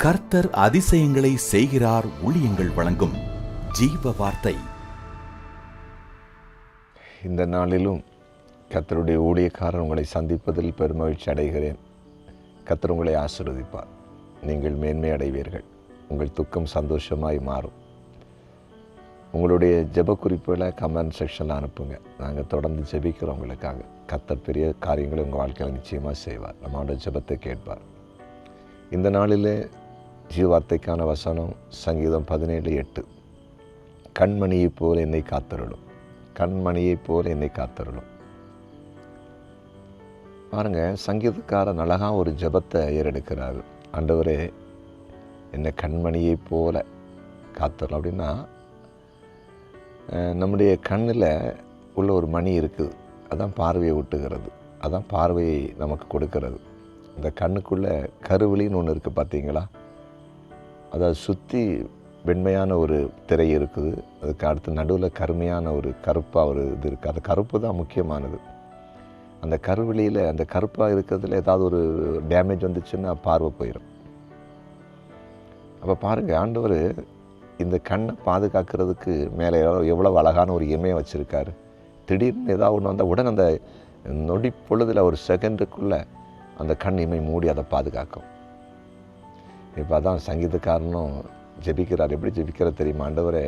கர்த்தர் அதிசயங்களை செய்கிறார் ஊழியங்கள் வழங்கும் ஜீவ வார்த்தை. இந்த நாளிலும் கர்த்தருடைய ஊழியக்காரர் உங்களை சந்திப்பதில் பெருமகிழ்ச்சி அடைகிறேன். கர்த்தர் உங்களை ஆசீர்வதிப்பார். நீங்கள் மேன்மை அடைவீர்கள். உங்கள் துக்கம் சந்தோஷமாய் மாறும். உங்களுடைய ஜெப குறிப்புகளை கமெண்ட் செக்ஷனில் அனுப்புங்க. நாங்கள் தொடர்ந்து ஜெபிக்கிறோம் உங்களுக்காக. கர்த்தர் பெரிய காரியங்களை உங்கள் வாழ்க்கையில் நிச்சயமாக செய்வார். நம்மளோட ஜெபத்தை கேட்பார். இந்த நாளிலே ஜீவார்த்தைக்கான வசனம் சங்கீதம் 17:8. கண்மணியைப் போல் என்னை காத்தருளும், கண்மணியைப் போல் என்னை காத்தருளும். பாருங்கள், சங்கீதக்காரன் அழகாக ஒரு ஜெபத்தை ஏறெடுக்கிறார். ஆண்டவரே, என்னை கண்மணியைப் போல காத்தரலாம். அப்படின்னா நம்முடைய கண்ணில் உள்ள ஒரு மணி இருக்குது. அதான் பார்வையை ஊட்டுகிறது, அதான் பார்வையை நமக்கு கொடுக்கிறது. இந்த கண்ணுக்குள்ளே கருவிழின்னு ஒன்று இருக்குது, பார்த்தீங்களா? அதை சுற்றி வெண்மையான ஒரு திரை இருக்குது. அதுக்கு அடுத்து நடுவில் கருமையான ஒரு கருப்பாக ஒரு இது இருக்குது. அந்த கருப்பு தான் முக்கியமானது. அந்த கருவிழியில் அந்த கருப்பாக இருக்கிறதுல ஏதாவது ஒரு டேமேஜ் வந்துச்சுன்னா பார்வை போயிடும். அப்போ பாருங்கள், ஆண்டவர் இந்த கண்ணை பாதுகாக்கிறதுக்கு மேலே எவ்வளோ அழகான ஒரு இமையை வச்சுருக்காரு. திடீர்னு ஏதாவது ஒன்று வந்தால் உடனே அந்த நொடி பொழுதில் ஒரு செகண்டுக்குள்ளே அந்த கண் இமை மூடி அதை பாதுகாக்கும். இப்போ அதான் சங்கீதக்காரனும் ஜெபிக்கிறார். எப்படி ஜெபிக்கிறார் தெரியுமா? ஆண்டவரே,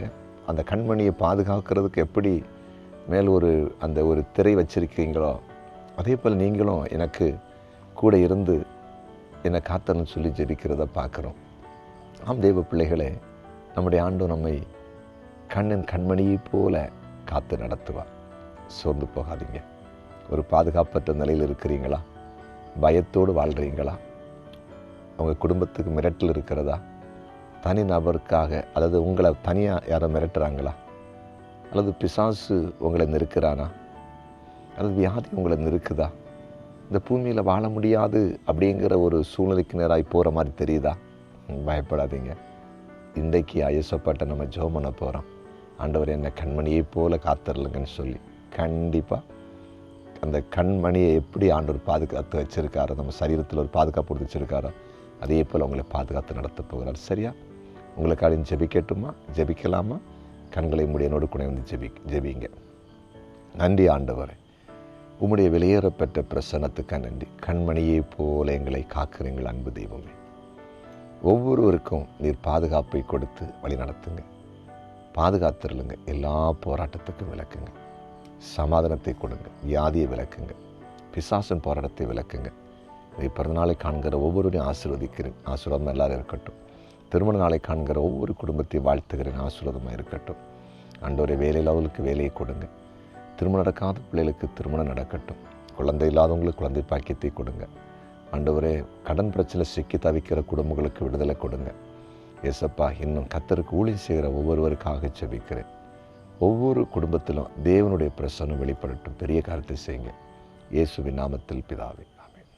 அந்த கண்மணியை பாதுகாக்கிறதுக்கு எப்படி மேல் அந்த ஒரு திரை வச்சுருக்கீங்களோ, அதே போல் நீங்களும் எனக்கு கூட இருந்து என்னை காத்தன்னு சொல்லி ஜெபிக்கிறத பார்க்குறோம். ஆம் தேவ பிள்ளைகளே, நம்முடைய ஆண்டு நம்மை கண்ணின் கண்மணியைப் போல காத்து நடத்துவார். சோர்ந்து போகாதீங்க. ஒரு பாதுகாப்பற்ற நிலையில் இருக்கிறீங்களா? பயத்தோடு வாழ்கிறீங்களா? உங்கள் குடும்பத்துக்கு மிரட்டல் இருக்கிறதா? தனி நபருக்காக, அதாவது உங்களை தனியாக யாரோ மிரட்டுறாங்களா? அல்லது பிசாசு உங்களை நெருக்கிறானா? அல்லது வியாதி உங்களை நெருக்குதா? இந்த பூமியில் வாழ முடியாது அப்படிங்கிற ஒரு சூழ்நிலைக்கு நேராக போகிற மாதிரி தெரியுதா? பயப்படாதீங்க. இன்றைக்கு ஐயசப்பட்ட நம்ம ஜெபம் பண்ண போகிறோம். ஆண்டவர் என்னை கண்மணியை போல காத்தரலுங்கன்னு சொல்லி. கண்டிப்பாக அந்த கண்மணியை எப்படி ஆண்டவர் பாதுகாத்து வச்சுருக்காரோ, நம்ம சரீரத்தில் ஒரு பாதுகாப்பு கொடுத்து வச்சுருக்காரோ, அதே போல் உங்களை பாதுகாத்து நடத்த போகிறார். சரியா? உங்களுக்காக ஜெபிக்கட்டுமா? ஜெபிக்கலாமா? கண்களை முடியனோடு கூட வந்து ஜெபிங்க. நன்றி ஆண்டவரே, உம்முடைய வெளியேறப்பட்ட பிரசன்னத்துக்காக நன்றி. கண்மணியை போல எங்களை காக்கிறீங்கள் அன்பு தெய்வமே. ஒவ்வொருவருக்கும் நீர் பாதுகாப்பை கொடுத்து வழி நடத்துங்க. பாதுகாத்துருளுங்க. எல்லா போராட்டத்துக்கும் விளக்குங்க. சமாதானத்தை கொடுங்க. வியாதியை விளக்குங்க. பிசாசின் போராட்டத்தை விளக்குங்க. நீ பிறந்தநாளை காண்கிற ஒவ்வொருவரையும் ஆசீர்வதிக்கிறேன். ஆசீர்வாதம் எல்லாரும் இருக்கட்டும். திருமண நாளை காண்கிற ஒவ்வொரு குடும்பத்தையும் வாழ்த்துகிறேன். ஆசீர்வாதமாக இருக்கட்டும். ஆண்டவரே, வேலையில் அவர்களுக்கு வேலையை கொடுங்க. திருமணம் நடக்காத பிள்ளைகளுக்கு திருமணம் நடக்கட்டும். குழந்தை இல்லாதவங்களுக்கு குழந்தை பாக்கியத்தை கொடுங்க. ஆண்டவரே, கடன் பிரச்சனை சிக்கி தவிக்கிற குடும்பங்களுக்கு விடுதலை கொடுங்க. ஏசப்பா, இன்னும் கர்த்தருக்கு ஊழியம் செய்கிற ஒவ்வொருவருக்காக ஜெபிக்கிறேன். ஒவ்வொரு குடும்பத்திலும் தேவனுடைய பிரசன்னம் வெளிப்படட்டும். பெரிய காரியத்தை செய்யுங்க. இயேசுவின் நாமத்தில் பிதாவே.